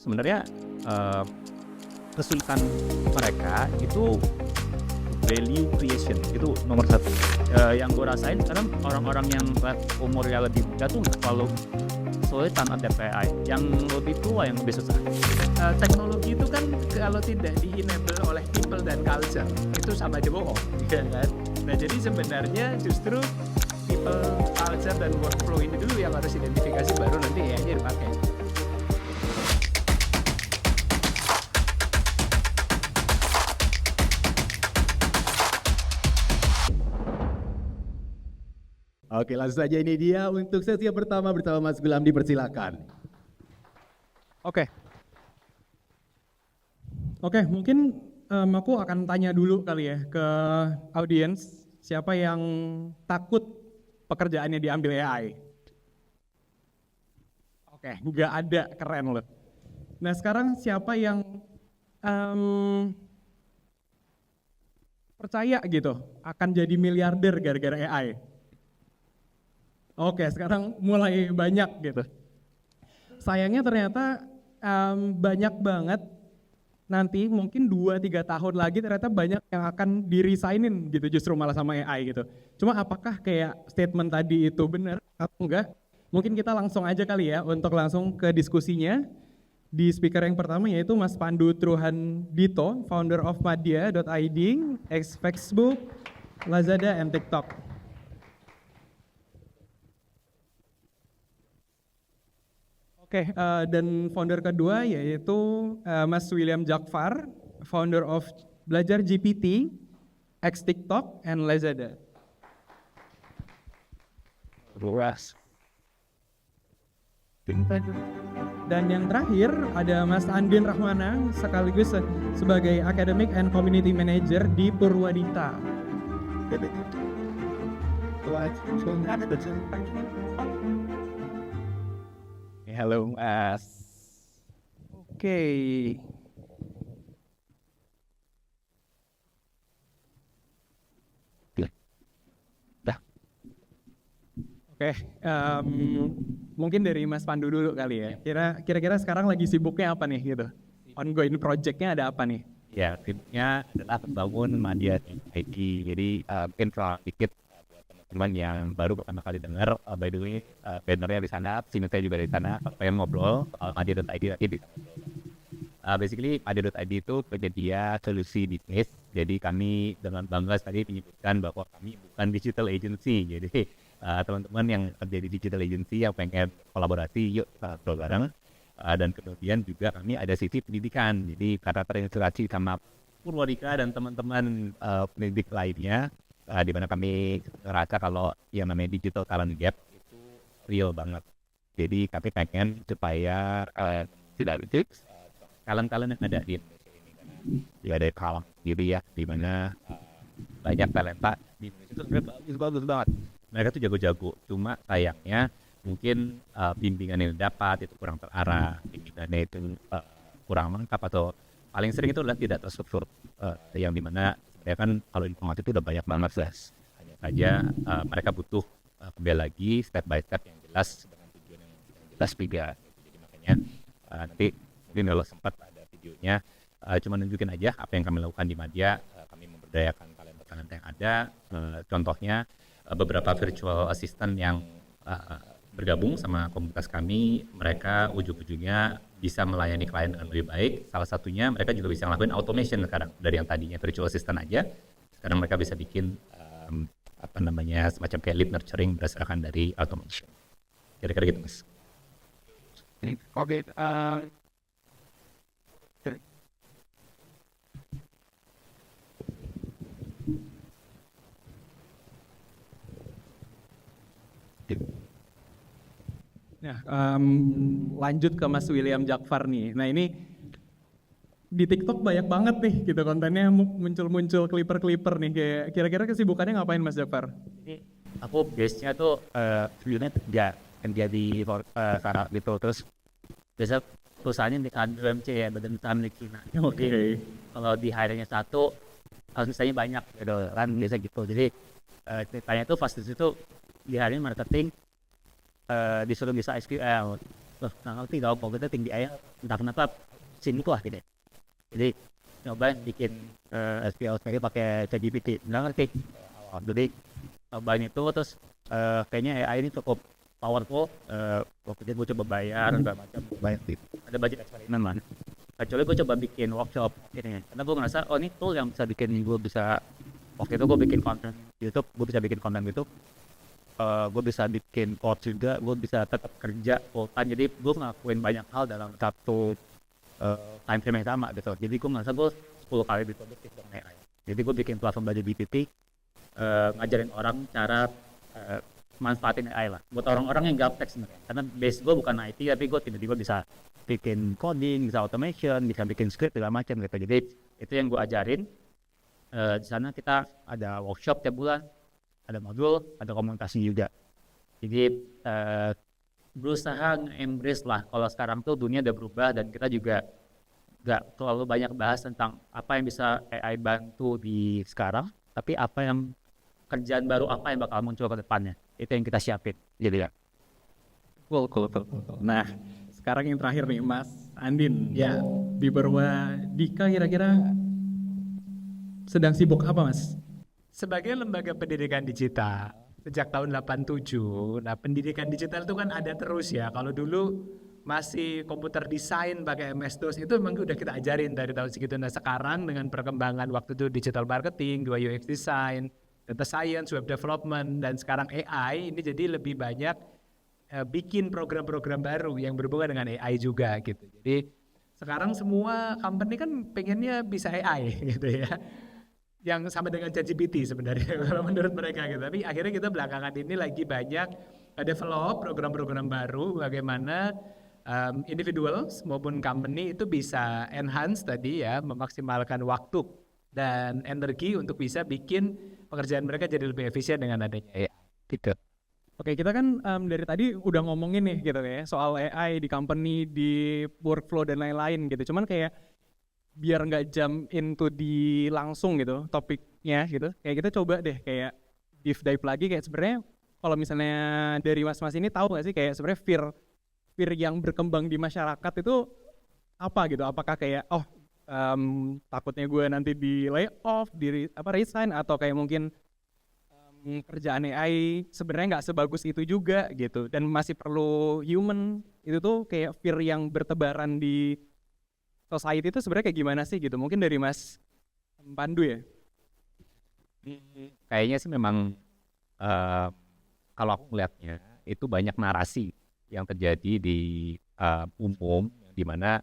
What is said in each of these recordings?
sebenarnya uh, kesulitan mereka itu value creation itu nomor satu. Yang gue rasain karena orang-orang yang umurnya lebih muda tuh nggak terlalu kesulitan adapt AI, yang lebih tua yang lebih susah. Teknologi itu kan kalau tidak di-enable oleh people dan culture itu sama aja bohong, ya kan? Nah jadi sebenarnya justru people, culture, dan workflow ini dulu yang harus identifikasi, baru nanti AI-nya dipakai. Oke, langsung saja ini dia untuk sesi yang pertama bersama Mas Gulam, dipersilakan. Oke, mungkin aku akan tanya dulu kali ya ke audiens, siapa yang takut pekerjaannya diambil AI? Oke, nggak ada, keren loh. Nah sekarang siapa yang percaya gitu akan jadi miliarder gara-gara AI? Oke, sekarang mulai banyak gitu. Sayangnya ternyata banyak banget, nanti mungkin 2-3 tahun lagi ternyata banyak yang akan di-resignin gitu justru malah sama AI gitu. Cuma apakah kayak statement tadi itu benar atau enggak? Mungkin kita langsung aja kali ya untuk langsung ke diskusinya. Di speaker yang pertama yaitu Mas Pandu Truhandito, founder of Madya.id, ex-Facebook, Lazada, and TikTok. Oke, dan founder kedua yaitu Mas William Jakfar, founder of Belajar GPT, ex TikTok, and Lazada. Luas. Dan yang terakhir ada Mas Andin Rahmana, sekaligus sebagai Academic and Community Manager di Purwadita. Halo Mas. Oke. Oke, mungkin dari Mas Pandu dulu kali ya. Kira-kira sekarang lagi sibuknya apa nih gitu? Ongoing project-nya ada apa nih? Ya, timnya adalah membangun Madya.id. Jadi mungkin kalau dikit buat teman-teman yang baru pertama kali dengar, by the way, bannernya di sana, sini saya juga di sana, pengen ngobrol soal Madya.id nanti bisa ngobrol. Basically, Madya.id itu penyedia solusi bisnis. Jadi kami dengan bangga tadi menyebutkan bahwa kami bukan digital agency. Jadi teman-teman yang kerja di digital agency yang pengen kolaborasi, yuk kita ngobrol bareng. Dan kemudian juga kami ada sisi pendidikan, jadi karena terinspirasi sama Purwadika dan teman-teman pendidik lainnya, di mana kami ngerasa kalau yang namanya digital talent gap itu real banget. Jadi kami pengen supaya tidak lucu talent-talent yang ada di Indonesia ini, karena juga ada kalang sendiri ya, di mana banyak talenta di Indonesia itu sebenarnya bagus banget. Mereka tuh jago-jago, cuma sayangnya mungkin bimbingan yang dapat itu kurang terarah, bimbingannya itu kurang lengkap, atau paling sering itu adalah tidak terstruktur, yang dimana sebenarnya kan kalau informasi itu udah banyak banget guys. Hanya saja mereka butuh kembali lagi step by step yang jelas dengan tujuan yang jelas juga. Jadi makanya nanti mungkin kalau sempat ada videonya, cuma nunjukin aja apa yang kami lakukan di Madya. Kami memberdayakan talenta yang ada, contohnya beberapa virtual assistant yang bergabung sama komunitas kami, mereka ujung-ujungnya bisa melayani klien dengan lebih baik. Salah satunya mereka juga bisa ngelakuin automation sekarang, dari yang tadinya virtual assistant aja, sekarang mereka bisa bikin semacam kayak lead nurturing berdasarkan dari automation. Kira-kira gitu Mas. Oke, Nah, lanjut ke Mas William Jakfar nih. Nah ini di TikTok banyak banget nih gitu kontennya, muncul-muncul clipper-clipper nih. Kayak kira-kira kesibukannya ngapain Mas Jakfar? Jadi aku base-nya tuh sebenarnya kerja di startup gitu, terus biasa perusahaannya di BUMC ya, Badan Usaha Milik Cina. Jadi kalau di hire-nya satu, harus misalnya banyak gitu kan, biasa gitu. Jadi ceritanya tuh fast itu di hire marketing, disuruh bisa SQL, loh nggak ngerti tau kalau kita tinggi AI entah kenapa sini tuh gitu. Jadi nyobain bikin SQL pakai ChatGPT nggak ngerti. Jadi nyobain itu terus kayaknya AI ini cukup powerful. Waktu itu gue coba bayar segala macam, ada budget eksperimen lah. Kecuali gue coba bikin workshop ini, karena gue ngerasa oh ini tool yang bisa bikin gue bisa, waktu itu gue bikin konten YouTube, gue bisa bikin konten YouTube, gue bisa bikin course juga, gue bisa tetap kerja full time. Jadi gue ngelakuin banyak hal dalam satu time frame yang sama gitu. Jadi gue ngerasa gue 10 kali lebih produktif dengan AI. Jadi gue bikin platform belajar BPT, ngajarin orang cara manfaatin AI lah buat orang-orang yang gaptek sebenarnya. Karena base gue bukan IT, tapi gue tiba-tiba bisa bikin coding, bisa automation, bisa bikin script segala macam gitu. Jadi itu yang gue ajarin. Di sana kita ada workshop tiap bulan, ada modul, ada komunikasi juga. Jadi berusaha nge-embrace lah kalau sekarang tuh dunia udah berubah dan kita juga gak terlalu banyak bahas tentang apa yang bisa AI bantu di sekarang, tapi apa yang kerjaan baru apa yang bakal muncul ke depannya, itu yang kita siapin. Jadi ya. Cool. Nah, sekarang yang terakhir nih, Mas Andin. Ya. Di Dika kira-kira sedang sibuk apa, Mas? Sebagai lembaga pendidikan digital sejak tahun 87, nah pendidikan digital itu kan ada terus ya. Kalau dulu masih komputer desain pakai MS-DOS itu memang udah kita ajarin dari tahun segitu. Nah sekarang dengan perkembangan waktu itu digital marketing, 2 UX design, data science, web development, dan sekarang AI, ini jadi lebih banyak bikin program-program baru yang berhubungan dengan AI juga gitu. Jadi sekarang semua company kan pengennya bisa AI gitu ya. Yang sama dengan ChatGPT sebenarnya kalau menurut mereka gitu. Tapi akhirnya kita belakangan ini lagi banyak develop program-program baru bagaimana individuals maupun company itu bisa enhance tadi ya, memaksimalkan waktu dan energi untuk bisa bikin pekerjaan mereka jadi lebih efisien dengan adanya AI. Gitu. Oke, kita kan dari tadi udah ngomongin nih gitu ya soal AI di company, di workflow dan lain-lain gitu. Cuman kayak biar nggak jump into di langsung gitu topiknya gitu. Kayak kita coba deh kayak deep dive lagi kayak sebenarnya kalau misalnya dari mas-mas ini tahu nggak sih kayak sebenarnya fear yang berkembang di masyarakat itu apa gitu? Apakah kayak takutnya gue nanti di layoff, resign, atau kayak mungkin kerjaan AI sebenarnya nggak sebagus itu juga gitu dan masih perlu human. Itu tuh kayak fear yang bertebaran di society itu sebenarnya kayak gimana sih gitu? Mungkin dari Mas Pandu ya? Kayaknya sih memang kalau aku melihatnya itu banyak narasi yang terjadi di umum, di mana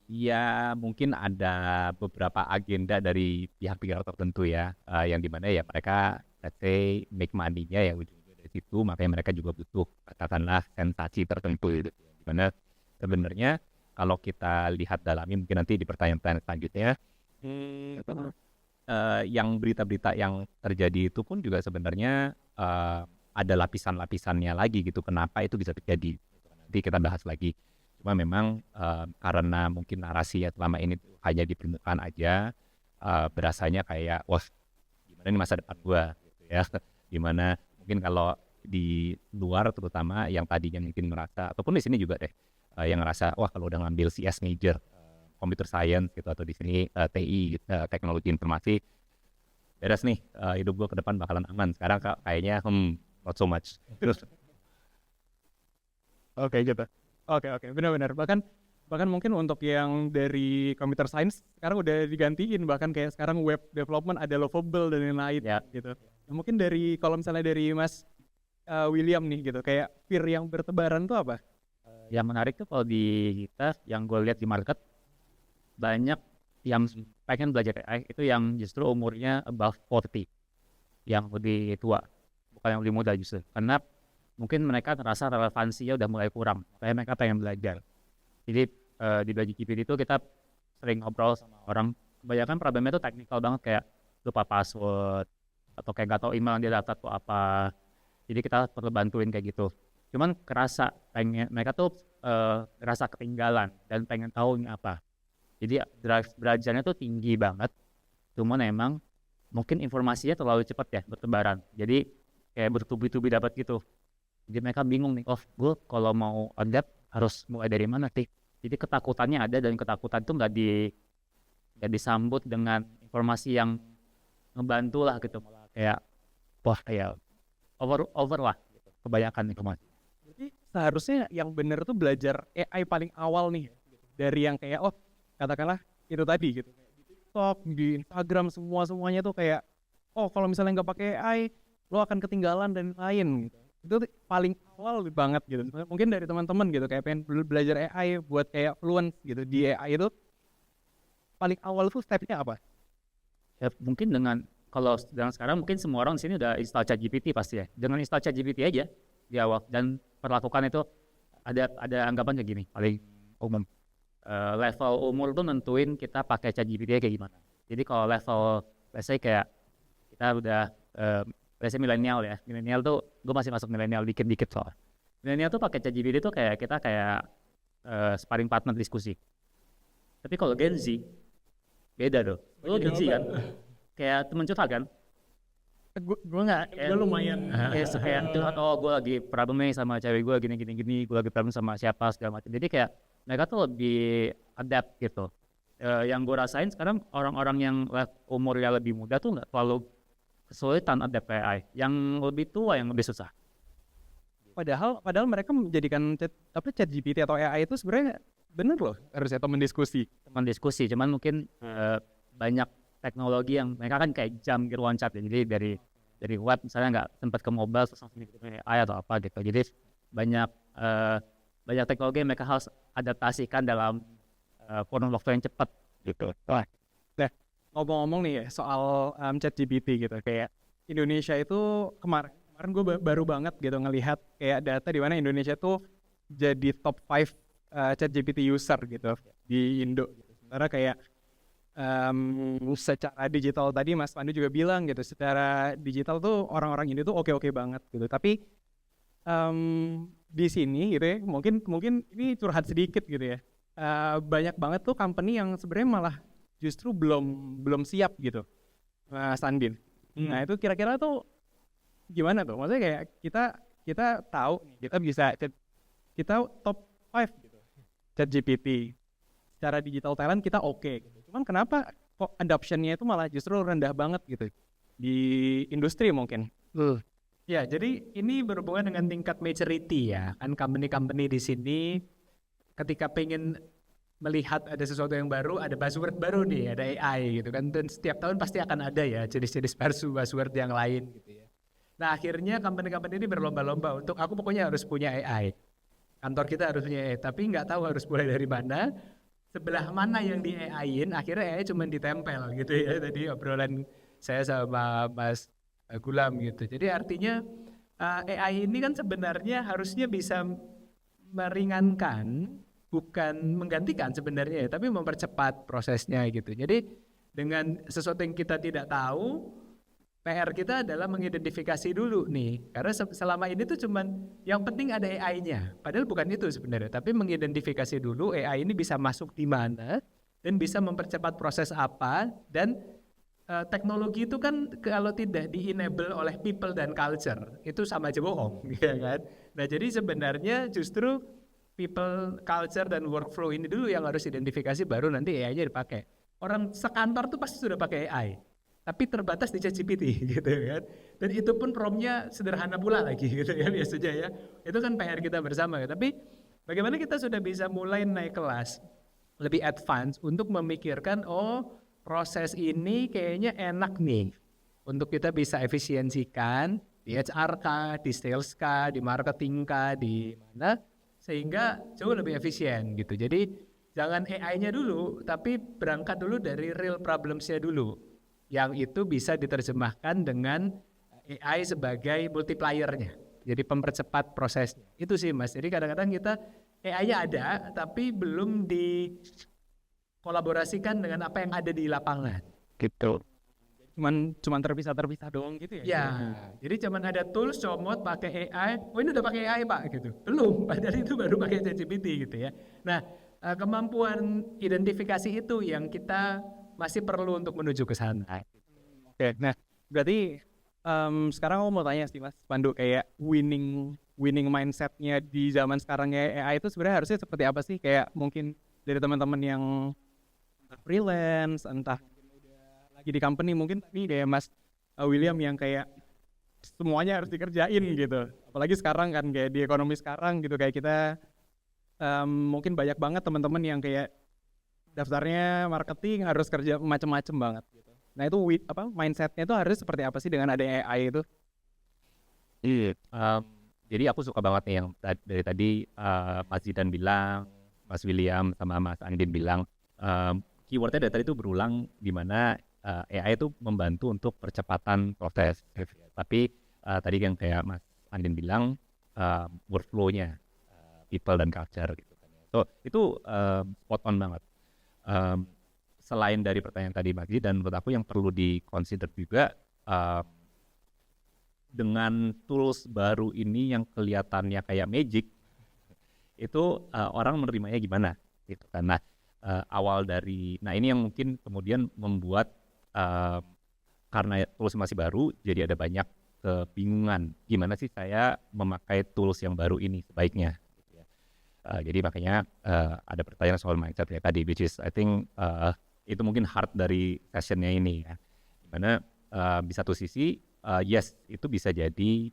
ya mungkin ada beberapa agenda dari pihak-pihak tertentu ya, yang dimana ya mereka let's say make money-nya ya ujung-ujungnya dari situ, makanya mereka juga butuh katakanlah sensasi tertentu gitu. Dimana sebenarnya kalau kita lihat dalami mungkin nanti di pertanyaan-pertanyaan selanjutnya, yang berita-berita yang terjadi itu pun juga sebenarnya ada lapisan-lapisannya lagi gitu, kenapa itu bisa terjadi. Nanti kita bahas lagi. Cuma memang karena mungkin narasi ya selama ini hanya di permukaan aja, berasanya kayak, wah gimana nih masa depan gua gitu ya. Gimana mungkin kalau di luar terutama yang tadinya mungkin merasa, ataupun di sini juga deh, yang ngerasa wah kalau udah ngambil CS major computer science gitu atau di sini TI teknologi informasi beres nih, hidup gue ke depan bakalan aman. Sekarang kayaknya not so much. Oke gitu. Oke benar-benar bahkan mungkin untuk yang dari computer science sekarang udah digantiin, bahkan kayak sekarang web development ada lovable dan lain-lain gitu. Nah, mungkin kalau misalnya dari Mas William nih gitu, kayak fear yang bertebaran tuh apa? Yang menarik tuh kalau di kita yang gue lihat di market, banyak yang pengen belajar AI itu yang justru umurnya above 40, yang lebih tua, bukan yang lebih muda justru. Karena mungkin mereka ngerasa relevansinya udah mulai kurang, makanya mereka pengen belajar. Jadi di Belajar GPT itu kita sering ngobrol sama orang, kebanyakan problemnya tuh teknikal banget, kayak lupa password atau kayak gak tahu email yang dia daftar tuh apa. Jadi kita perlu bantuin kayak gitu. Cuman kerasa mereka tuh ngerasa ketinggalan dan pengen tahu ini apa. Jadi drive belajarnya tuh tinggi banget. Cuman emang mungkin informasinya terlalu cepat ya bertebaran. Jadi kayak bertubi-tubi dapat gitu. Jadi mereka bingung nih, gue kalau mau adapt harus mulai dari mana sih. Jadi ketakutannya ada, dan ketakutan itu nggak disambut dengan informasi yang ngebantu lah gitu, malah kayak wah kayak over lah gitu, kebanyakan informasi. Berarti seharusnya yang bener tuh belajar AI paling awal nih, dari yang kayak katakanlah itu tadi gitu, kayak di TikTok, di Instagram, semuanya tuh kayak kalau misalnya nggak pakai AI lo akan ketinggalan dan lain gitu. Itu tuh paling awal banget gitu. Mungkin dari teman-teman gitu kayak pengen belajar AI buat kayak fluent gitu di AI itu, paling awal tuh stepnya apa? Ya, mungkin kalau dengan sekarang mungkin semua orang di sini udah install ChatGPT pasti ya. Dengan install ChatGPT aja di awal dan perlakukan itu, ada anggapan kayak gini paling umum. Level umur tuh nentuin kita pakai ChatGPT kayak gimana. Jadi kalau level let's say kayak kita udah let's say milenial ya. Milenial tuh gue masih masuk milenial dikit-dikit soal. Milenial tuh pakai ChatGPT tuh kayak kita kayak sparring partner diskusi. Tapi kalau Gen Z beda tuh. Lu Gen Z kan kayak temen curhat kan? Gue nggak, gue lumayan. Kayak curhat, gue lagi problem nih sama cewek gue gini, gue lagi problem sama siapa segala macam. Jadi kayak mereka tuh lebih adapt gitu. Yang gue rasain sekarang orang-orang yang umurnya lebih muda tuh nggak terlalu kesulitan adapt AI. Yang lebih tua yang lebih susah. Padahal mereka menjadikan ChatGPT atau AI itu sebenarnya bener loh harusnya teman diskusi. Cuman mungkin banyak teknologi yang mereka kan kayak jam gitu loncat ya. Jadi dari web misalnya nggak sempat ke mobile terus langsung ke AI atau apa gitu. Jadi banyak teknologi yang mereka harus adaptasikan dalam kurun waktu yang cepat gitu. Nah, ngomong-ngomong nih ya soal ChatGPT gitu, kayak Indonesia itu kemarin gue baru banget gitu ngelihat kayak data di mana Indonesia tuh jadi top 5 ChatGPT user gitu di Indo. Sementara kayak secara digital tadi Mas Pandu juga bilang gitu, secara digital tuh orang-orang Indo tuh oke banget gitu. Tapi di sini gitu ya, mungkin ini curhat sedikit gitu ya. Banyak banget tuh company yang sebenarnya malah justru belum siap gitu, Mas Andin. Nah itu kira-kira tuh gimana tuh? Maksudnya kayak kita tahu kita top 5 gitu ChatGPT, secara digital talent kita oke gitu. Cuman kenapa kok adoption-nya itu malah justru rendah banget gitu di industri mungkin? Ya, jadi ini berhubungan dengan tingkat maturity ya. Kan company-company di sini ketika pengen melihat ada sesuatu yang baru, ada buzzword baru nih, ada AI gitu kan. Dan setiap tahun pasti akan ada ya jenis-jenis buzzword yang lain gitu ya. Nah, akhirnya company-company ini berlomba-lomba untuk aku pokoknya harus punya AI. Kantor kita harus punya AI, tapi nggak tahu harus mulai dari mana, sebelah mana yang di AI-in, akhirnya AI cuma ditempel gitu ya. Tadi obrolan saya sama Mas Gulam gitu. Jadi artinya AI ini kan sebenarnya harusnya bisa meringankan, bukan menggantikan sebenarnya ya, tapi mempercepat prosesnya gitu. Jadi dengan sesuatu yang kita tidak tahu, PR kita adalah mengidentifikasi dulu nih. Karena selama ini tuh cuman yang penting ada AI-nya. Padahal bukan itu sebenarnya, tapi mengidentifikasi dulu AI ini bisa masuk di mana dan bisa mempercepat proses apa. Dan teknologi itu kan kalau tidak di-enable oleh people dan culture, itu sama aja bohong, ya kan? Nah, jadi sebenarnya justru people, culture, dan workflow ini dulu yang harus identifikasi, baru nanti AI-nya dipakai. Orang sekantor tuh pasti sudah pakai AI, tapi terbatas di ChatGPT gitu kan. Dan itu pun prompt-nya sederhana pula lagi gitu ya biasanya ya. Itu kan PR kita bersama ya. Tapi bagaimana kita sudah bisa mulai naik kelas, lebih advance untuk memikirkan proses ini kayaknya enak nih untuk kita bisa efisiensikan di HR kah, di sales kah, di marketing kah, di mana, sehingga jauh lebih efisien gitu. Jadi jangan AI-nya dulu, tapi berangkat dulu dari real problems-nya dulu, yang itu bisa diterjemahkan dengan AI sebagai multiplier-nya, jadi mempercepat prosesnya. Itu sih Mas, jadi kadang-kadang kita AI-nya ada, tapi belum dikolaborasikan dengan apa yang ada di lapangan. Gitu. Cuman terpisah doang gitu ya? Ya, jadi cuman ada tools, comot, pakai AI, ini udah pakai AI Pak, gitu. Belum, padahal itu baru pakai ChatGPT gitu ya. Nah, kemampuan identifikasi itu yang kita masih perlu untuk menuju ke sana. Oke, nah berarti sekarang aku mau tanya sih Mas Pandu, kayak winning winning mindset-nya di zaman sekarangnya AI itu sebenarnya harusnya seperti apa sih? Kayak mungkin dari teman-teman yang entah freelance, entah lagi di company, mungkin tadi kayak Mas William yang kayak semuanya harus dikerjain gitu. Apalagi sekarang kan kayak di ekonomi sekarang gitu, kayak kita mungkin banyak banget teman-teman yang kayak daftarnya marketing harus kerja macem-macem banget gitu. Nah itu mindsetnya itu harus seperti apa sih dengan adanya AI itu? Iya, jadi aku suka banget nih yang dari tadi Mas Zidan bilang, Mas William sama Mas Andin bilang, keywordnya dari tadi itu berulang di mana AI itu membantu untuk percepatan proses. Tapi tadi yang kayak Mas Andin bilang, workflow-nya, people dan culture gitu kan. So itu spot on banget. Selain dari pertanyaan tadi Mas Zidan, menurut aku yang perlu di-consider juga dengan tools baru ini yang kelihatannya kayak magic, itu orang menerimanya gimana gitu kan. Nah, ini yang mungkin kemudian membuat karena tools masih baru, jadi ada banyak kebingungan gimana sih saya memakai tools yang baru ini sebaiknya gitu ya. Jadi makanya ada pertanyaan soal mindset ya tadi, which is I think itu mungkin heart dari sessionnya ini ya, dimana di satu sisi yes, itu bisa jadi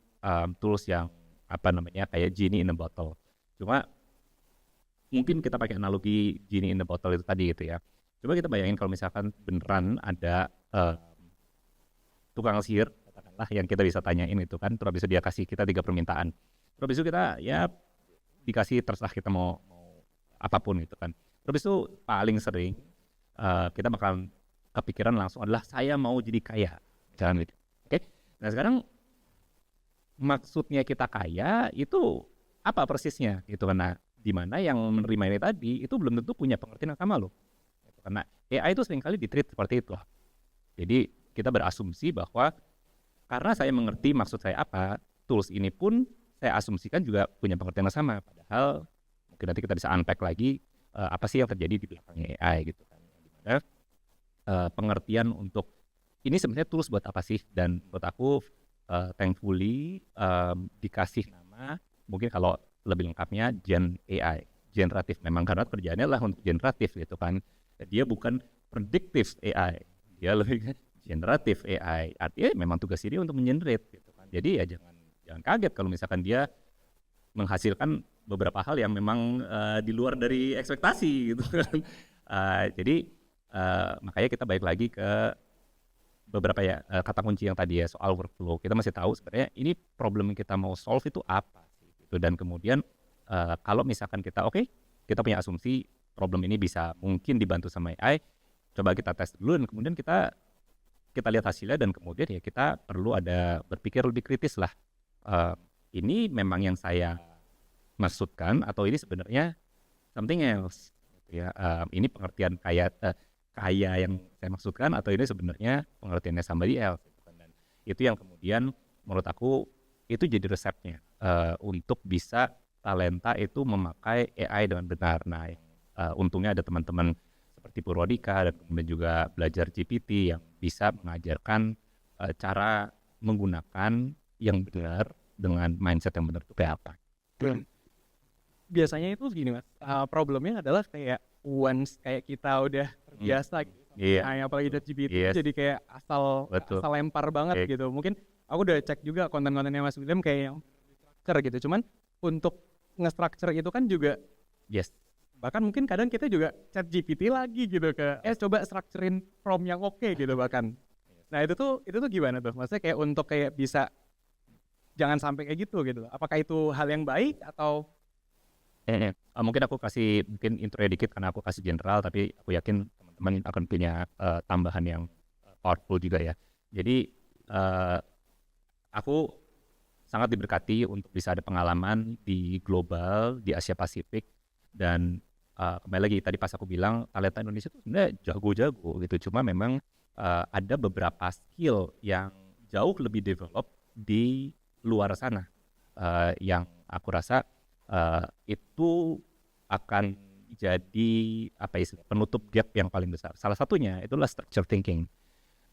tools yang kayak genie in a bottle. Cuma mungkin kita pakai analogi genie in a bottle itu tadi gitu ya. Coba kita bayangin kalau misalkan beneran ada tukang sihir, katakanlah, yang kita bisa tanyain itu kan, terus bisa dia kasih kita 3 permintaan. Terus itu kita ya dikasih terserah kita mau apapun itu kan. Terus itu paling sering kita bakal kepikiran langsung adalah saya mau jadi kaya, jangan gitu. Oke. Nah sekarang maksudnya kita kaya itu apa persisnya gitu, karena di mana yang menerima ini tadi itu belum tentu punya pengertian yang sama loh. Karena AI itu seringkali ditreat seperti itu. Jadi kita berasumsi bahwa karena saya mengerti maksud saya apa, tools ini pun saya asumsikan juga punya pengertian yang sama. Padahal mungkin nanti kita bisa unpack lagi apa sih yang terjadi di belakangnya AI gitu kan. Dimana pengertian untuk ini sebenarnya tools buat apa sih, dan buat aku thankfully dikasih nama, mungkin kalau lebih lengkapnya Gen AI, generatif, memang karena kerjaannya lah untuk generatif gitu kan. Dia bukan predictive AI, dia lebih generatif AI, artinya memang tugas dia untuk mengenerate gitu kan. Jadi ya jangan kaget kalau misalkan dia menghasilkan beberapa hal yang memang di luar dari ekspektasi gitu kan. Jadi makanya kita balik lagi ke beberapa kata kunci yang tadi ya soal workflow. Kita masih tahu sebenarnya ini problem yang kita mau solve itu apa sih gitu. Dan kemudian kalau misalkan kita kita punya asumsi problem ini bisa mungkin dibantu sama AI, coba kita tes dulu dan kemudian kita lihat hasilnya, dan kemudian ya kita perlu ada berpikir lebih kritis lah. Ini memang yang saya maksudkan atau ini sebenarnya something else gitu ya. Ini pengertian kaya yang saya maksudkan atau ini sebenarnya pengertiannya somebody else gitu kan. Dan itu yang kemudian menurut aku itu jadi resepnya untuk bisa talenta itu memakai AI dengan benar. Nah, untungnya ada teman-teman seperti Purwadika dan kemudian juga belajar GPT yang bisa mengajarkan cara menggunakan yang benar dengan mindset yang benar itu kayak apa. Biasanya itu gini Mas, problemnya adalah kayak once kayak kita udah terbiasa gitu. Iya. Apalagi dari GPT Yes. jadi kayak asal lempar banget gitu. Mungkin aku udah cek juga konten-kontennya Mas William kayak yang structure gitu. Cuman untuk nge-structure itu kan juga Yes. bahkan mungkin kadang kita juga chat GPT lagi gitu coba structurein prompt yang oke gitu bahkan. Nah itu tuh gimana tuh? Maksudnya kayak untuk kayak bisa jangan sampai kayak gitu. Apakah itu hal yang baik atau mungkin aku kasih intro dikit karena aku kasih general, tapi aku yakin teman-teman akan punya tambahan yang powerful juga ya. Jadi aku sangat diberkati untuk bisa ada pengalaman di global, di Asia Pasifik, dan kembali lagi tadi pas aku bilang talenta Indonesia itu sebenarnya jago-jago gitu. Cuma memang ada beberapa skill yang jauh lebih develop di luar sana yang aku rasa itu akan jadi penutup gap yang paling besar. Salah satunya itulah structure thinking.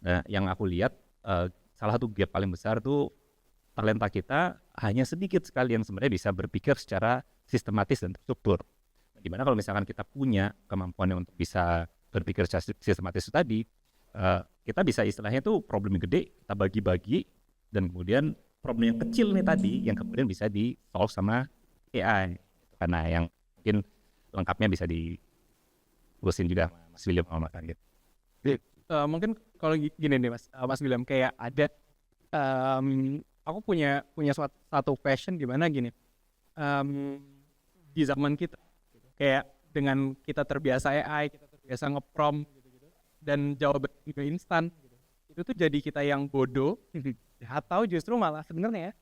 Nah, yang aku lihat salah satu gap paling besar itu talenta kita hanya sedikit sekali yang sebenarnya bisa berpikir secara sistematis dan terstruktur. Dimana kalau misalkan kita punya kemampuan untuk bisa berpikir secara sistematis itu tadi, kita bisa istilahnya tuh problem yang gede kita bagi-bagi, dan kemudian problem yang kecil nih tadi yang kemudian bisa di-solve sama AI. Karena yang mungkin lengkapnya bisa diurusin juga sama Mas William sama Mas Anggit. Mungkin kalau gini nih Mas William, kayak ada aku punya satu question di mana gini, di zaman kita kayak dengan kita terbiasa AI, kita terbiasa nge-prompt gitu-gitu, dan jawaban itu instan gitu. Itu tuh jadi kita yang bodoh atau justru malah sebenarnya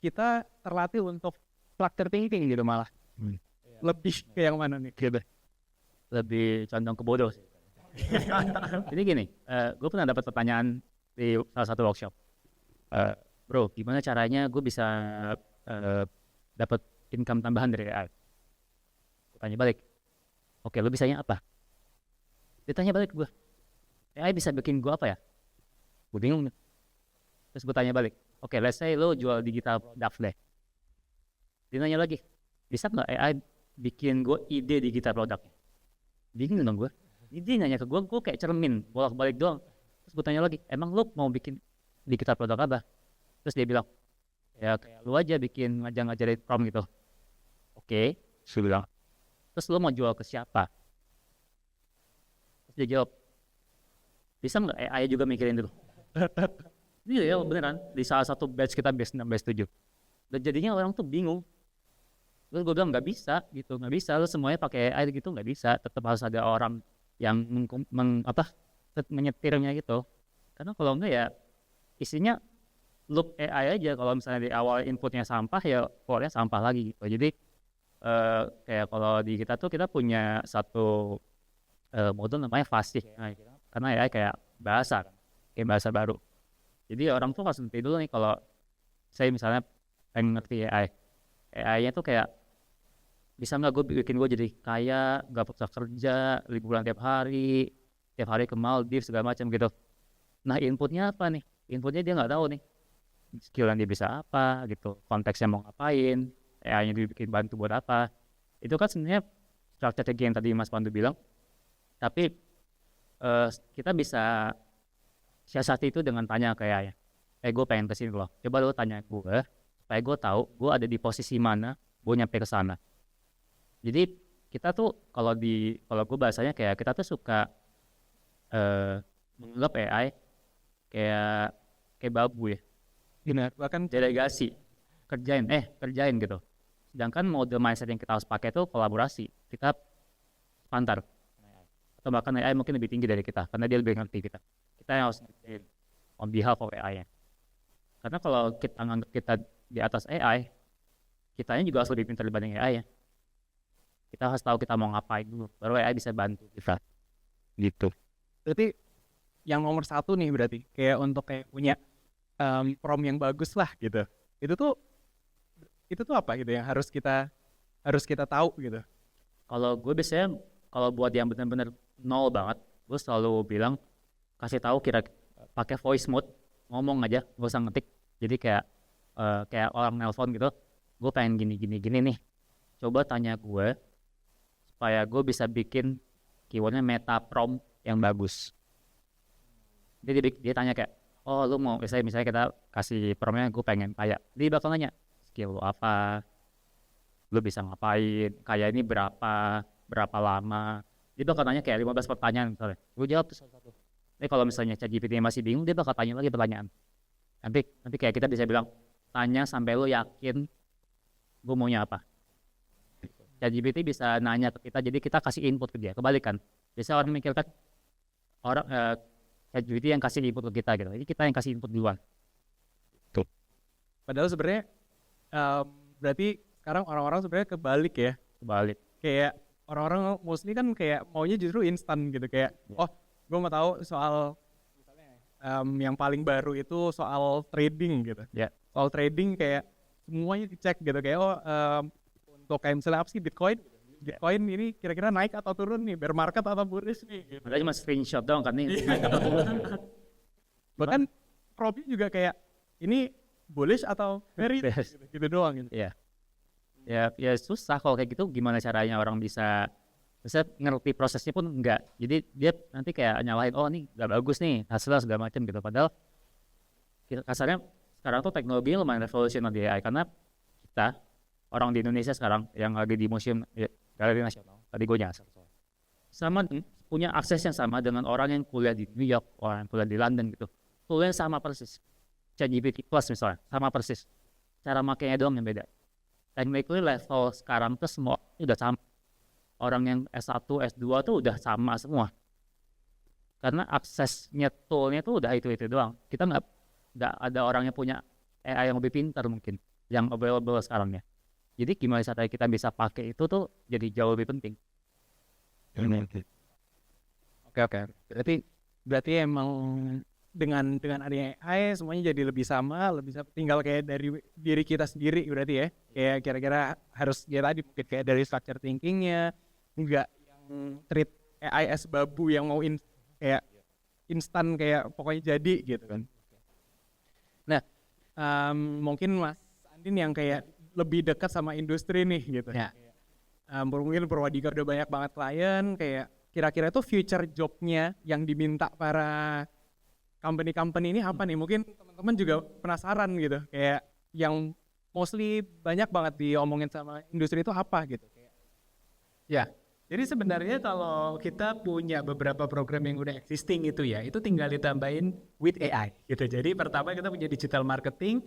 kita terlatih untuk structure thinking gitu malah. Lebih ke yang mana nih? Lebih condong ke bodoh sih. Jadi gini, gue pernah dapat pertanyaan di salah satu workshop. Bro, gimana caranya gue bisa dapat income tambahan dari AI? Gue tanya balik, oke, lu bisanya apa? Ditanya balik gue, AI bisa bikin gue apa ya? Gue bingung. Terus gue tanya balik, oke, let's say lu jual digital product deh. Dia nanya lagi, bisa nggak AI bikin gue ide digital produknya? Bingung dong gue. Dia nanya ke gue kayak cermin, bolak-balik doang. Terus gue tanya lagi, emang lu mau bikin digital produk apa? Terus dia bilang, ya kayak lu aja bikin ngajarin prompt gitu. Oke, saya bilang, terus lu mau jual ke siapa? Terus dia jawab, bisa nggak AI juga mikirin dulu? Iya ya beneran, di salah satu batch kita batch 6, batch 7. Dan jadinya orang tuh bingung. Terus gue bilang nggak bisa gitu, nggak bisa, lu semuanya pakai AI gitu nggak bisa. Tetap harus ada orang yang menyetirnya gitu. Karena kalau enggak ya isinya loop AI aja. Kalau misalnya di awal inputnya sampah ya keluarnya sampah lagi gitu. Jadi kayak kalau di kita tuh kita punya satu modul namanya FASIH. Karena AI kayak bahasa baru. Jadi orang tuh harus ngerti dulu nih, kalau saya misalnya pengen ngerti AI-nya tuh kayak bisa nggak gue bikin gue jadi kaya, nggak usah kerja, liburan tiap hari ke Maldives segala macam gitu. Nah inputnya apa nih? Inputnya dia nggak tahu nih skill yang dia bisa apa gitu, konteksnya mau ngapain, AI-nya dibikin bantu buat apa. Itu kan sebenarnya structure yang tadi Mas Pandu bilang. Tapi kita bisa siasati itu dengan tanya ke AI. Gue pengen kesini loh, coba lo tanya gue supaya gue tahu gue ada di posisi mana gue nyampe ke sana. Jadi kita tuh kalau gue bahasanya kayak kita tuh suka menganggap AI kayak babu ya. Benar, bahkan Delegasi, kerjain gitu. Sedangkan mode mindset yang kita harus pakai itu kolaborasi. Kita pantar. Atau bahkan AI mungkin lebih tinggi dari kita karena dia lebih ngerti kita. Kita yang harus ngertiin on behalf of AI-nya. Karena kalau kita nganggap kita di atas AI, kitanya juga harus lebih pintar dibanding AI ya. Kita harus tahu kita mau ngapain dulu, baru AI bisa bantu kita. Gitu. berarti yang nomor satu nih berarti kayak untuk kayak punya prompt yang bagus lah gitu. Itu tuh apa gitu yang harus kita tahu gitu. Kalau gue biasanya kalau buat yang benar-benar nol banget, gue selalu bilang kasih tahu pakai voice mode, ngomong aja, gak usah ngetik. Jadi kayak orang nelpon gitu, gue pengen gini nih. Coba tanya gue supaya gue bisa bikin keywordnya meta prompt yang bagus. Jadi dia tanya kayak, oh lu mau misalnya kita kasih promptnya gue pengen kaya. Dia bakal nanya skill lu apa, lu bisa ngapain, kaya ini berapa lama. Dia bakal tanya kayak 15 pertanyaan misalnya. Gue jawab tuh satu-satu. Tapi kalau misalnya ChatGPT masih bingung, dia bakal tanya lagi pertanyaan. Nanti kayak kita bisa bilang, tanya sampai lu yakin gue maunya apa. ChatGPT bisa nanya ke kita, jadi kita kasih input ke dia. Kebalikan. Biasanya orang mikirkan ChatGPT yang kasih input ke kita gitu. Jadi kita yang kasih input duluan. Tuh. Padahal sebenarnya berarti sekarang orang-orang sebenarnya kebalik ya. Kebalik. Kayak orang-orang mostly kan kayak maunya justru instan gitu, kayak oh gue mau tahu soal misalnya yang paling baru itu soal trading gitu. Soal trading kayak semuanya dicek gitu, kayak untuk kayak misalnya apa sih Bitcoin ini kira-kira naik atau turun nih, bear market atau bullish nih gitu. Padahal cuma screenshot doang kan nih. Bahkan Robby juga kayak ini bullish atau very Bearish. gitu doang gitu. Iya. Ya susah kalau kayak gitu, gimana caranya orang bisa ngerti prosesnya pun enggak. Jadi dia nanti kayak nyalahin, oh nih nggak bagus nih hasilnya segala macam gitu. Padahal kasarnya sekarang tuh teknologi lumayan revolusi di AI, karena kita orang di Indonesia sekarang yang lagi di museum galeri nasional, tadi gue nyasar sama punya akses yang sama dengan orang yang kuliah di New York, orang yang kuliah di London gitu. Kuliah sama persis. ChatGPT Plus misalnya sama persis. Cara makainya doang yang beda. Technically level sekarang tuh semua udah sama. Orang yang S1, S2 tuh udah sama semua. Karena aksesnya toolnya tuh udah itu doang. Kita nggak ada orang yang punya AI yang lebih pintar mungkin yang available sekarang ya. Jadi gimana caranya kita bisa pakai itu tuh jadi jauh lebih penting. Oke. Berarti emang dengan adanya AI semuanya jadi lebih sama, tinggal kayak dari diri kita sendiri berarti ya. Kayak kira-kira harus ya tadi mungkin kayak dari structure thinkingnya, enggak yang treat AI as babu yang mau kayak instan kayak pokoknya jadi gitu kan. Nah, mungkin Mas Andin yang kayak lebih dekat sama industri nih gitu. Ya. Mungkin Purwadika udah banyak banget klien, kayak kira-kira itu future job-nya yang diminta para company-company ini apa nih? Mungkin teman-teman juga penasaran gitu, kayak yang mostly banyak banget diomongin sama industri itu apa gitu. Ya, jadi sebenarnya kalau kita punya beberapa program yang udah existing itu ya, itu tinggal ditambahin with AI gitu. Jadi pertama kita punya digital marketing,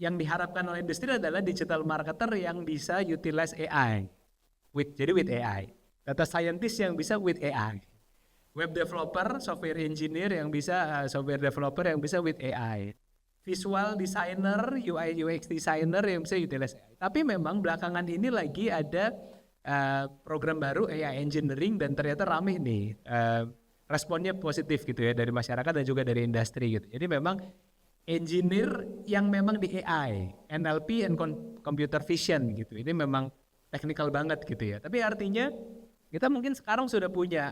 yang diharapkan oleh industri adalah digital marketer yang bisa utilize AI. Jadi with AI. Data scientist yang bisa with AI. Web developer, software engineer yang bisa, software developer yang bisa with AI. Visual designer, UI UX designer yang bisa utilize AI. Tapi memang belakangan ini lagi ada program baru AI engineering dan ternyata rame nih. Responnya positif gitu ya dari masyarakat dan juga dari industri gitu. Jadi memang engineer yang memang di AI, NLP and computer vision gitu. Ini memang technical banget gitu ya. Tapi artinya kita mungkin sekarang sudah punya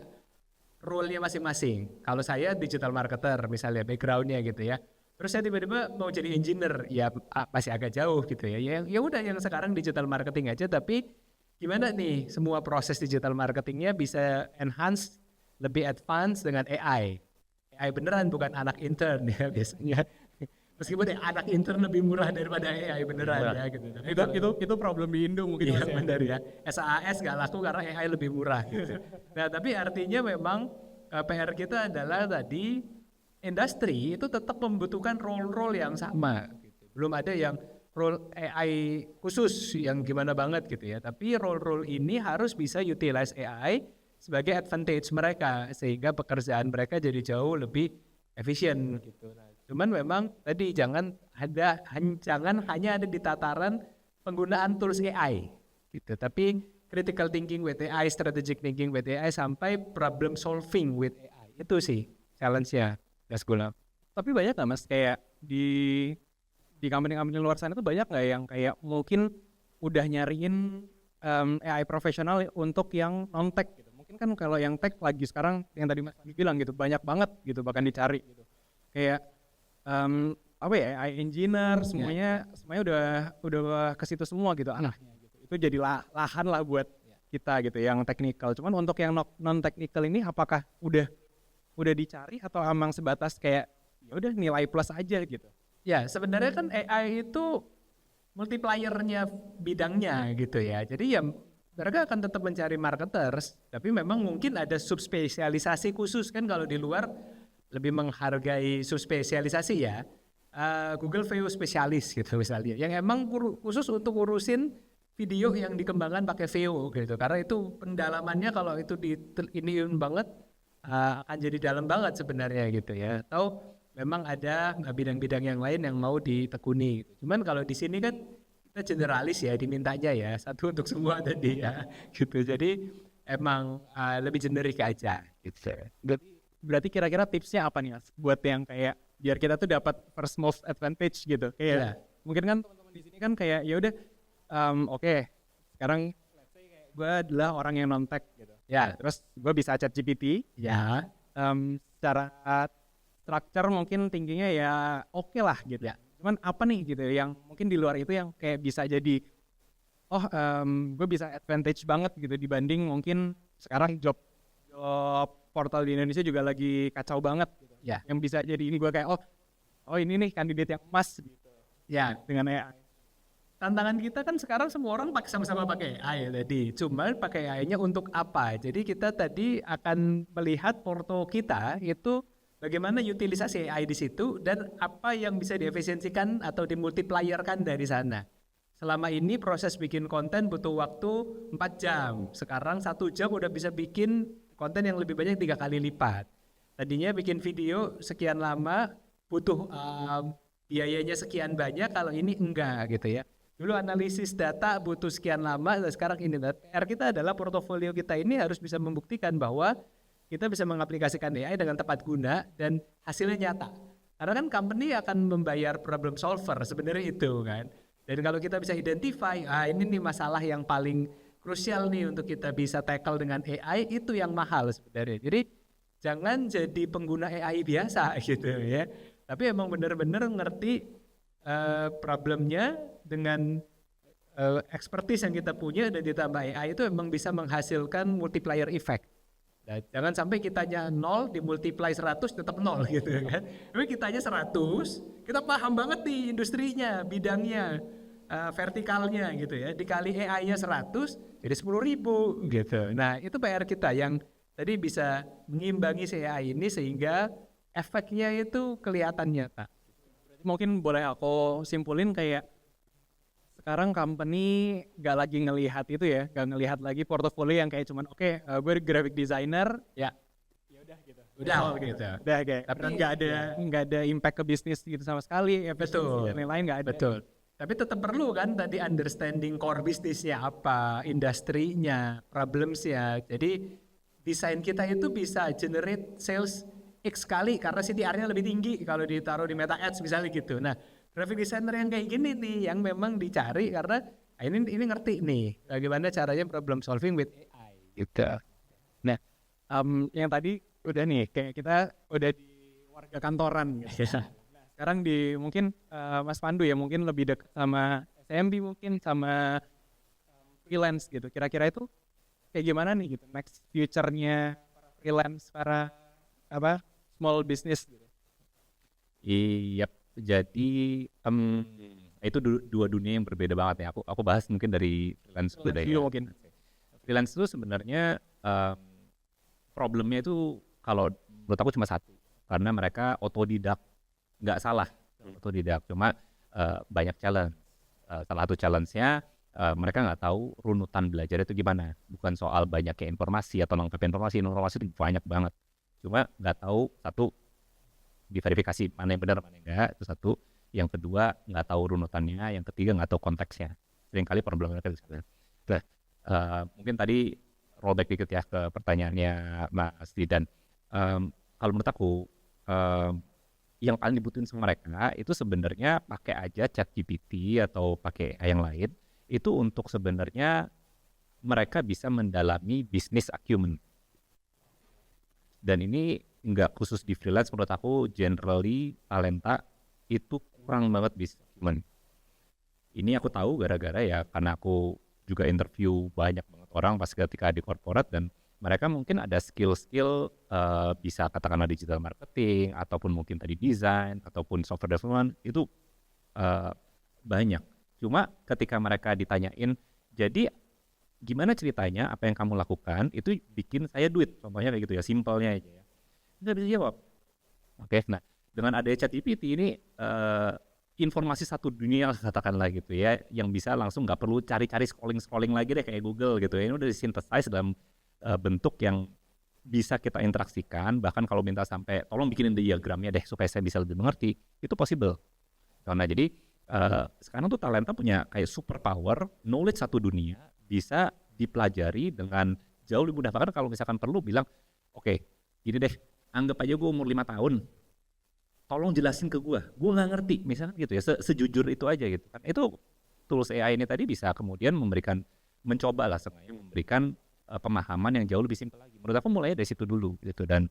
role-nya masing-masing. Kalau saya digital marketer misalnya background-nya gitu ya. Terus saya tiba-tiba mau jadi engineer, ya masih agak jauh gitu ya. Ya udah yang sekarang digital marketing aja, tapi gimana nih semua proses digital marketingnya bisa enhance, lebih advance dengan AI. AI beneran bukan anak intern ya biasanya. Meskipun anak intern lebih murah daripada AI beneran ya gitu. Itu problem di Indo mungkin. Iya benar ya. SAS nggak laku karena AI lebih murah. Gitu. Nah tapi artinya memang PR kita adalah tadi industri itu tetap membutuhkan role-role yang sama. Gitu. Belum ada yang role AI khusus yang gimana banget gitu ya. Tapi role-role ini harus bisa utilize AI sebagai advantage mereka sehingga pekerjaan mereka jadi jauh lebih efisien gitu. Cuman memang tadi jangan hanya ada di tataran penggunaan tools AI gitu, tapi critical thinking with AI, strategic thinking with AI sampai problem solving with AI. Itu sih challenge-nya Mas Gulam. Tapi banyak nggak Mas kayak di company-company luar sana tuh banyak nggak yang kayak mungkin udah nyariin AI profesional untuk yang non-tech gitu. Mungkin kan kalau yang tech lagi sekarang yang tadi Mas bilang gitu banyak banget gitu bahkan dicari gitu. Kayak AI engineer semuanya udah ke situ semua gitu anaknya gitu. Itu jadi lahan lah buat kita gitu yang technical. Cuman untuk yang non technical ini apakah udah dicari atau emang sebatas kayak ya udah nilai plus aja gitu. Ya, sebenarnya kan AI itu multiplier-nya bidangnya gitu ya. Jadi ya mereka akan tetap mencari marketers, tapi memang mungkin ada subspesialisasi khusus kan kalau di luar lebih menghargai subspesialisasi ya. Google VO spesialis gitu misalnya, yang emang khusus untuk urusin video yang dikembangkan pakai VO gitu. Karena itu pendalamannya kalau itu iniin banget akan jadi dalam banget sebenarnya gitu ya. Atau memang ada bidang-bidang yang lain yang mau ditekuni. Cuman kalau di sini kan kita generalis ya dimintanya ya satu untuk semua tadi ya gitu. Jadi emang lebih generik aja gitu. Berarti kira-kira tipsnya apa nih Mas buat yang kayak biar kita tuh dapat first move advantage gitu. Kayak mungkin kan teman-teman di sini kan kayak ya udah oke, sekarang let's say kayak gue adalah orang yang non tech gitu. Ya, terus gue bisa chat GPT. Ya. Secara structure mungkin tingginya ya oke lah gitu. Ya. Cuman apa nih gitu yang mungkin di luar itu yang kayak bisa jadi gue bisa advantage banget gitu dibanding mungkin sekarang job portal di Indonesia juga lagi kacau banget gitu. Ya. Yang bisa jadi ini gue kayak ini nih kandidat yang emas gitu Ya, dengan AI. tantangan kita kan sekarang semua orang sama-sama pakai AI tadi. Cuma pakai AI-nya untuk apa? Jadi kita tadi akan melihat porto kita itu bagaimana utilisasi AI di situ dan apa yang bisa diefisiensikan atau dimultiplierkan dari sana. Selama ini proses bikin konten butuh waktu 4 jam. Sekarang 1 jam udah bisa bikin konten yang lebih banyak 3 kali lipat. Tadinya bikin video sekian lama butuh biayanya sekian banyak, kalau ini enggak gitu ya. Dulu analisis data butuh sekian lama, dan sekarang ini. PR kita adalah portofolio kita ini harus bisa membuktikan bahwa kita bisa mengaplikasikan AI dengan tepat guna dan hasilnya nyata. Karena kan company akan membayar problem solver sebenarnya itu kan. Dan kalau kita bisa identify, ini nih masalah yang paling krusial nih untuk kita bisa tackle dengan AI, itu yang mahal sebenarnya. Jadi jangan jadi pengguna AI biasa gitu ya. Tapi emang benar-benar ngerti problemnya dengan expertise yang kita punya dan ditambah AI itu emang bisa menghasilkan multiplier effect. Nah, jangan sampai kitanya 0 dimultiply 100 tetap 0 gitu kan. Tapi kitanya 100, kita paham banget nih industrinya, bidangnya, vertikalnya gitu ya. Dikali AI-nya 100 jadi 10.000 gitu. Nah, itu PR kita yang tadi bisa mengimbangi si AI ini sehingga efeknya itu kelihatan nyata. Mungkin boleh aku simpulin kayak sekarang company gak lagi ngelihat itu ya, gak ngelihat lagi portofolio yang kayak cuman gue graphic designer Ya. udah gitu. Udah gitu. Udah kayak Tapi nggak ada impact ke bisnis gitu sama sekali, Betul. dan lain-lain nggak ada. Betul. Tapi tetap perlu kan tadi understanding core bisnisnya apa, industrinya, problemsnya. Jadi desain kita itu bisa generate sales X kali karena CTR-nya lebih tinggi kalau ditaruh di Meta Ads misalnya gitu. Nah, graphic designer yang kayak gini nih yang memang dicari karena ini ngerti nih bagaimana caranya problem solving with AI gitu. Nah, yang tadi udah nih kayak kita udah di warga kantoran gitu. Nah, sekarang di mungkin Mas Pandu ya mungkin lebih dekat sama SMB mungkin sama freelance gitu. Kira-kira itu kayak gimana nih gitu next future-nya para freelance, para small business gitu. Iya, jadi itu dua dunia yang berbeda banget ya. Aku bahas mungkin dari freelance dulu deh ya. Mungkin. Freelance itu sebenarnya problemnya itu kalau menurut aku cuma satu, karena mereka otodidak, nggak salah otodidak, cuma banyak challenge. Salah satu challenge-nya mereka nggak tahu runutan belajar itu gimana. Bukan soal banyaknya informasi atau lengkapnya informasi itu banyak banget. Cuma nggak tahu, satu, diverifikasi mana yang benar mana yang enggak, itu satu. Yang kedua, nggak tahu runutannya. Yang ketiga, nggak tahu konteksnya. Seringkali problem mereka di sana. Nah, mungkin tadi rollback dikit ya ke pertanyaannya Mas Didan. Kalau menurut aku, yang paling dibutuhin sama mereka itu sebenarnya pakai aja ChatGPT atau pakai yang lain. Itu untuk sebenarnya mereka bisa mendalami bisnis acumen. Dan ini nggak khusus di freelance, menurut aku generally talenta itu kurang banget bisnis acumen. Ini aku tahu gara-gara ya karena aku juga interview banyak banget orang pas ketika di corporate, dan mereka mungkin ada skill-skill bisa katakanlah digital marketing ataupun mungkin tadi design ataupun software development itu banyak. Cuma ketika mereka ditanyain, jadi gimana ceritanya apa yang kamu lakukan itu bikin saya duit, contohnya kayak gitu ya, simpelnya aja ya, nggak bisa jawab. Oke, nah dengan adanya ChatGPT ini informasi satu dunia katakanlah gitu ya, yang bisa langsung nggak perlu cari-cari scrolling lagi deh kayak Google gitu ya, ini udah disynthesize dalam bentuk yang bisa kita interaksikan. Bahkan kalau minta sampai tolong bikinin diagramnya deh supaya saya bisa lebih mengerti, itu possible. Karena jadi sekarang tuh talenta punya kayak super power, knowledge satu dunia bisa dipelajari dengan jauh lebih mudah. Bahkan kalau misalkan perlu bilang, oke, gini deh, anggap aja gue umur 5 tahun, tolong jelasin ke gue nggak ngerti, misalkan gitu ya, sejujur itu aja gitu kan. Itu tools AI ini tadi bisa kemudian mencoba lah sengaja memberikan pemahaman yang jauh lebih simpel lagi. Menurut aku mulai dari situ dulu gitu, dan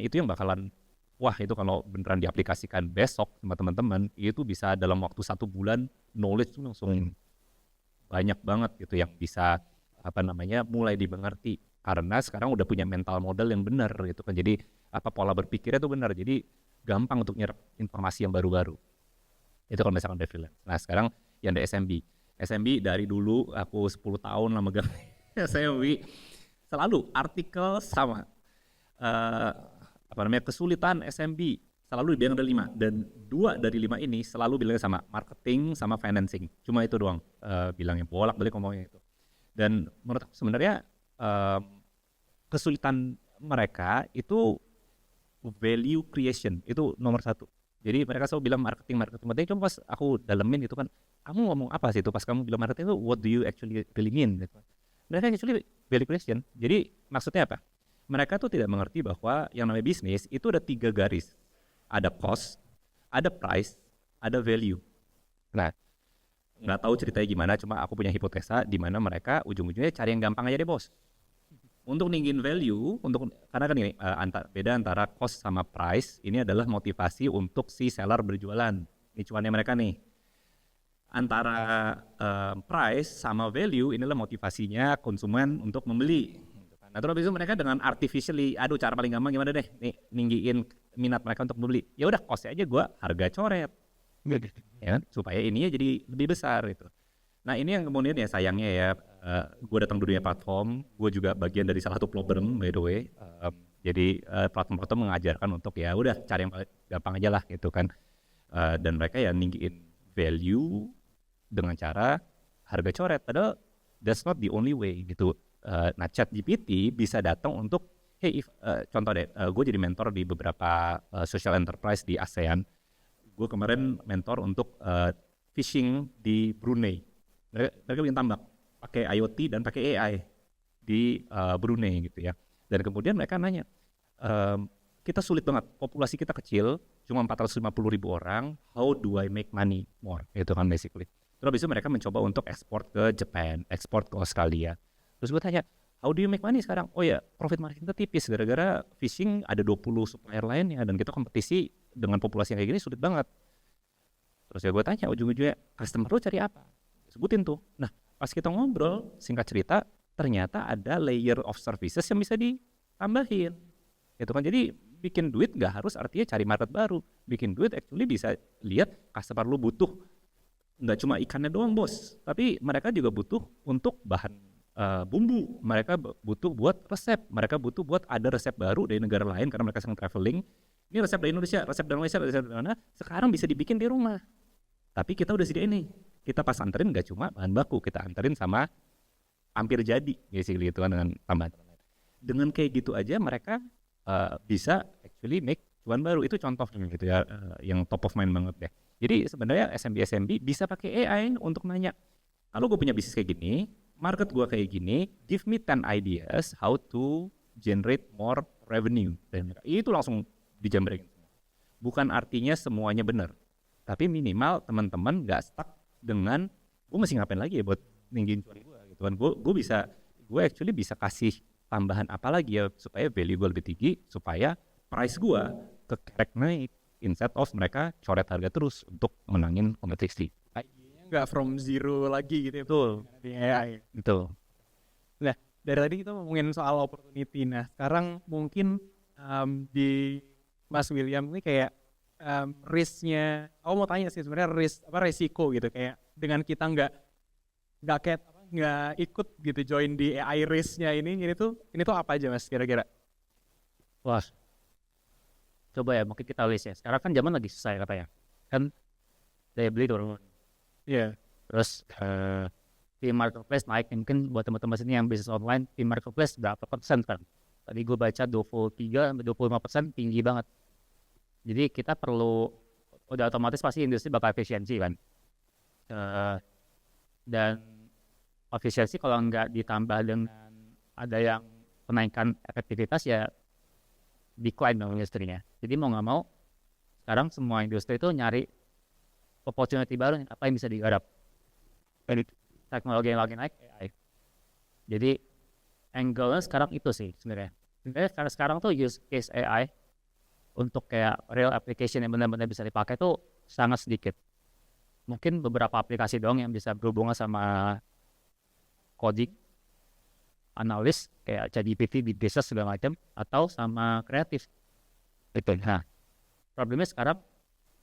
itu yang bakalan wah itu kalau beneran diaplikasikan besok sama teman-teman, itu bisa dalam waktu 1 bulan knowledge tuh langsung banyak banget gitu yang bisa mulai dimengerti karena sekarang udah punya mental model yang benar gitu kan. Jadi pola berpikirnya tuh benar. Jadi gampang untuk nyerap informasi yang baru-baru. Itu kalau misalkan dari freelance. Nah, sekarang yang dari SMB. SMB dari dulu aku 10 tahun lah megang SMB. Selalu artikel sama kesulitan SMB selalu dibilang ada 5 dan 2 dari 5 ini selalu bilangnya sama marketing sama financing. Cuma itu doang bilangnya bolak-balik ngomongnya itu. Dan menurut aku sebenarnya kesulitan mereka itu value creation itu nomor 1. Jadi mereka selalu bilang marketing. Cuma pas aku dalemin itu kan, kamu ngomong apa sih itu pas kamu bilang marketing itu what do you actually really mean? Gitu. Mereka actually value creation. Jadi maksudnya apa? Mereka tuh tidak mengerti bahwa yang namanya bisnis itu ada 3 garis. Ada cost, ada price, ada value. Nah, nggak tahu ceritanya gimana, cuma aku punya hipotesa di mana mereka ujung-ujungnya cari yang gampang aja deh bos. Untuk ninggin value, karena kan ini beda antara cost sama price, ini adalah motivasi untuk si seller berjualan. Ini cuannya mereka nih. Antara price sama value, inilah motivasinya konsumen untuk membeli. Nah terus habis itu mereka dengan artificially, cara paling gampang gimana deh, nih ninggiin minat mereka untuk membeli. Ya udah costnya aja gue harga coret, ya, supaya ininya jadi lebih besar gitu. Nah ini yang kemudian ya sayangnya ya, gue datang dunia platform, gue juga bagian dari salah satu problem by the way. Jadi platform mengajarkan untuk ya udah cari yang paling gampang aja lah gitu kan. Dan mereka ya ninggiin value dengan cara harga coret. Padahal that's not the only way gitu. Nah ChatGPT bisa datang untuk contoh deh, gue jadi mentor di beberapa social enterprise di ASEAN. Gue kemarin mentor untuk fishing di Brunei. Mereka bikin tambak pakai IoT dan pakai AI di Brunei gitu ya. Dan kemudian mereka nanya, kita sulit banget, populasi kita kecil, cuma 450.000 orang, how do I make money more? Itu kan basically. Terus habis itu mereka mencoba untuk ekspor ke Jepang, ekspor ke Australia. Terus gue tanya, how do you make money sekarang? Oh ya, profit margin kita tipis gara-gara fishing ada 20 supplier lainnya dan kita kompetisi dengan populasi yang kayak gini sulit banget. Terus ya gue tanya ujung-ujungnya, customer lu cari apa? Sebutin tuh. Nah, pas kita ngobrol, singkat cerita, ternyata ada layer of services yang bisa ditambahin. Itu kan jadi bikin duit nggak harus artinya cari market baru. Bikin duit actually bisa lihat customer lu butuh nggak cuma ikannya doang bos, tapi mereka juga butuh untuk bahan bumbu, mereka butuh buat resep, mereka butuh buat ada resep baru dari negara lain karena mereka sedang traveling. Ini resep dari Indonesia, resep dari Malaysia, resep dari mana? Sekarang bisa dibikin di rumah. Tapi kita udah sediain nih. Kita pas anterin nggak cuma bahan baku, kita anterin sama hampir jadi, basically itu kan dengan tambahan. Dengan kayak gitu aja mereka bisa actually make cuan baru. Itu contoh gitu ya, yang top of mind banget deh. Jadi sebenarnya SMB bisa pakai AI untuk nanya, kalau gue punya bisnis kayak gini, market gue kayak gini, give me 10 ideas how to generate more revenue. Dan itu langsung dijambrekin. Bukan artinya semuanya benar, tapi minimal teman-teman gak stuck dengan gue mesti ngapain lagi ya buat ninggin cuan gue gitu kan. Gue actually bisa kasih tambahan apa lagi ya supaya value gue lebih tinggi, supaya price gue kekerek naik instead of mereka coret harga terus untuk menangin kompetisi. Nggak from zero lagi gitu ya. Betul. Di AI. Betul. Nah, dari tadi kita ngomongin soal opportunity. Nah, sekarang mungkin di Mas William ini kayak risk-nya, aku mau tanya sih sebenarnya resiko gitu, kayak dengan kita nggak ikut gitu join di AI risk-nya ini tuh apa aja Mas kira-kira? Wah, coba ya mungkin kita list ya. Sekarang kan zaman lagi susah ya katanya. Kan daya beli turun. Iya. Terus fee marketplace naik. Mungkin buat teman-teman sini yang bisnis online, fee marketplace berapa persen kan? Tadi gue baca 23-25%, tinggi banget. Jadi kita perlu, udah otomatis pasti industri bakal efisiensi kan. Dan efisiensi kalau nggak ditambah dengan ada yang menaikkan efektivitas ya decline dong industrinya. Jadi mau nggak mau sekarang semua industri itu nyari opportunity baru nih, apa yang bisa digarap. Teknologi yang lagi naik AI. Jadi angle-nya sekarang itu sih sebenarnya. Sebenarnya sekarang tuh use case AI untuk kayak real application yang benar-benar bisa dipakai tuh sangat sedikit. Mungkin beberapa aplikasi doang yang bisa berhubungan sama coding, analis kayak ChatGPT di business segala macam, atau sama kreatif. Gitu. Nah, problemnya sekarang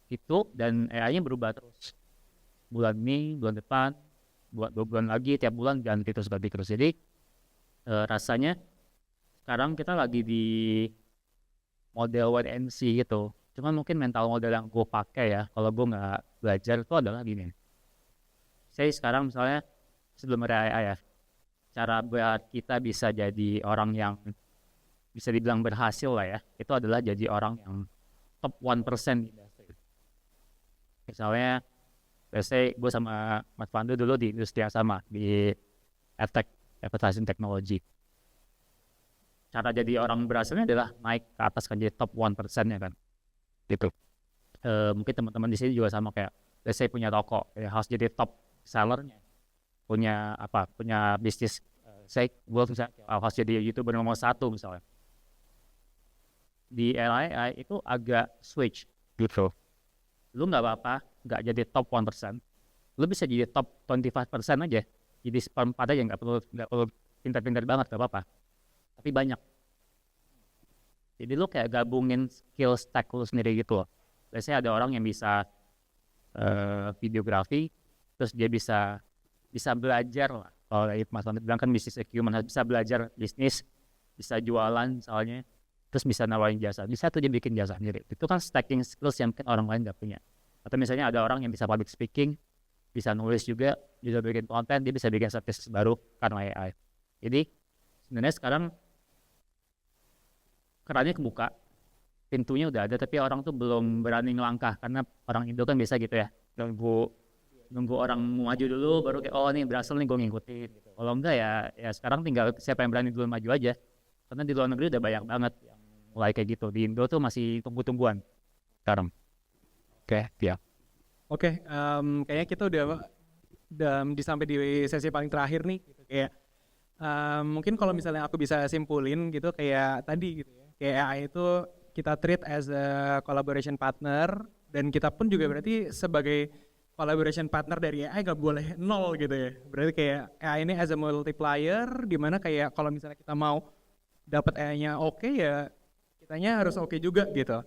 itu dan AI-nya berubah terus. Bulan ini, bulan depan, buat 2 bulan lagi, tiap bulan ganti terus. Jadi rasanya sekarang kita lagi di model wait and see gitu. Cuman mungkin mental model yang gue pakai ya, kalau gue nggak belajar itu adalah gini. Saya sekarang misalnya sebelum ada AI ya, cara buat kita bisa jadi orang yang bisa dibilang berhasil lah ya, itu adalah jadi orang yang top 1% di industri. Misalnya, let's say gue sama Mas Pandu dulu di industri yang sama, di EdTech, Advertising Technology. Cara jadi orang berhasilnya adalah naik ke atas kan, jadi top 1% ya kan. Gitu. Mungkin teman-teman di sini juga sama kayak, let's say punya toko, ya harus jadi top sellernya. Punya bisnis, saya gue misalnya harus jadi YouTuber nomor 1 misalnya. Di AI itu agak switch gitu. Lu nggak apa-apa, nggak jadi top 1%. Lu bisa jadi top 25% aja. Jadi seperempat aja, nggak perlu pintar-pintar banget, nggak apa-apa. Tapi banyak. Jadi lu kayak gabungin skill stack lu sendiri gitu loh. Biasanya ada orang yang bisa videografi, terus dia bisa belajar lah. Kalau Mas Amit bilang kan bisnis acumen, bisa belajar bisnis, bisa jualan misalnya, terus bisa nawarin jasa. Bisa tuh dia bikin jasa sendiri. Itu kan stacking skills yang mungkin orang lain nggak punya. Atau misalnya ada orang yang bisa public speaking, bisa nulis juga, bisa bikin konten, dia bisa bikin services baru karena AI. Jadi sebenarnya sekarang kerannya kebuka, pintunya udah ada, tapi orang tuh belum berani ngelangkah karena orang Indo kan biasa gitu ya, nunggu orang maju dulu baru kayak oh nih berhasil nih gue ngikutin. Kalau enggak ya sekarang tinggal siapa yang berani dulu maju aja, karena di luar negeri udah banyak banget yang mulai kayak gitu. Di Indo tuh masih tunggu-tungguan sekarang. Oke, ya. Oke, kayaknya kita udah sampai di sesi paling terakhir nih. Gitu. Kayak mungkin kalau misalnya aku bisa simpulin gitu kayak tadi gitu ya. Kayak AI itu kita treat as a collaboration partner, dan kita pun juga berarti sebagai collaboration partner dari AI gak boleh nol gitu ya. Berarti kayak AI ini as a multiplier, dimana kayak kalau misalnya kita mau dapat AI-nya oke ya kitanya harus oke juga gitu.